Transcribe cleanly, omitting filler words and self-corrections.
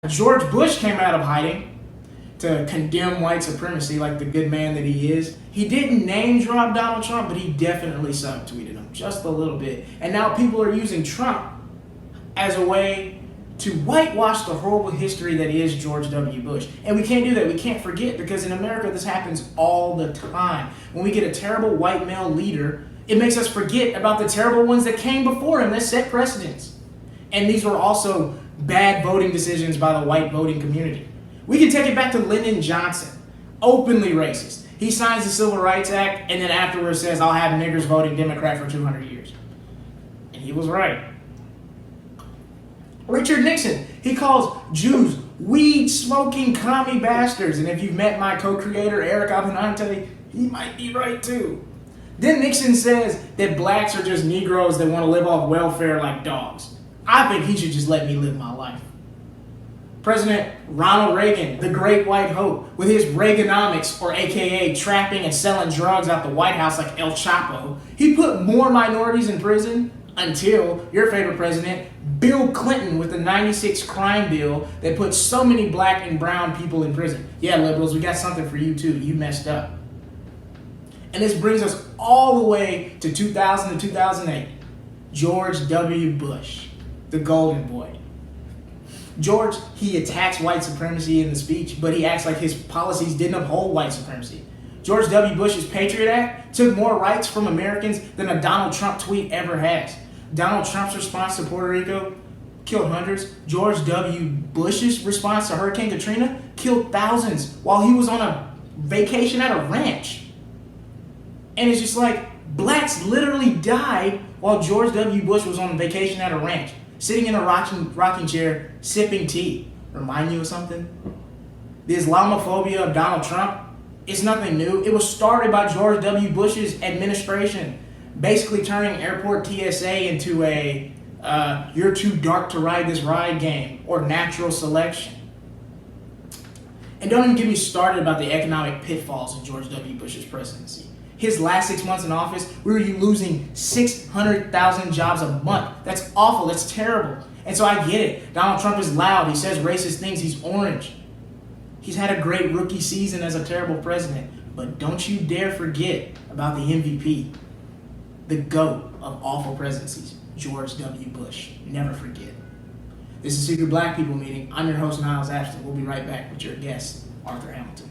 George Bush came out of hiding to condemn white supremacy like the good man that he is. He didn't name drop Donald Trump, but he definitely subtweeted him just a little bit. And now people are using Trump as a way to whitewash the horrible history that is George W. Bush. And we can't do that. We can't forget, because in America this happens all the time. When we get a terrible white male leader, it makes us forget about the terrible ones that came before him that set precedents. And these were also bad voting decisions by the white voting community. We can take it back to Lyndon Johnson, openly racist. He signs the Civil Rights Act and then afterwards says, I'll have niggers voting Democrat for 200 years. And he was right. Richard Nixon, he calls Jews weed-smoking commie bastards. And if you've met my co-creator, Eric Avenante, he might be right too. Then Nixon says that blacks are just Negroes that want to live off welfare like dogs. I think he should just let me live my life. President Ronald Reagan, the great white hope, with his Reaganomics, or AKA trapping and selling drugs out the White House like El Chapo, he put more minorities in prison until your favorite president, Bill Clinton, with the 96 crime bill that put so many black and brown people in prison. Yeah, liberals, we got something for you too. You messed up. And this brings us all the way to 2000 to 2008. George W. Bush, the golden boy. George, he attacks white supremacy in the speech, but he acts like his policies didn't uphold white supremacy. George W. Bush's Patriot Act took more rights from Americans than a Donald Trump tweet ever has. Donald Trump's response to Puerto Rico killed hundreds. George W. Bush's response to Hurricane Katrina killed thousands while he was on a vacation at a ranch. And it's just like, blacks literally died while George W. Bush was on vacation at a ranch, sitting in a rocking chair, sipping tea. Remind you of something? The Islamophobia of Donald Trump is nothing new. It was started by George W. Bush's administration, basically turning airport TSA into a you're too dark to ride this ride game, or natural selection. And don't even get me started about the economic pitfalls of George W. Bush's presidency. His last 6 months in office, we were losing 600,000 jobs a month. That's awful. That's terrible. And so I get it. Donald Trump is loud. He says racist things. He's orange. He's had a great rookie season as a terrible president. But don't you dare forget about the MVP, the GOAT of awful presidencies, George W. Bush. Never forget. This is Secret Black People Meeting. I'm your host, Niles Abston. We'll be right back with your guest, Arthur Hamilton.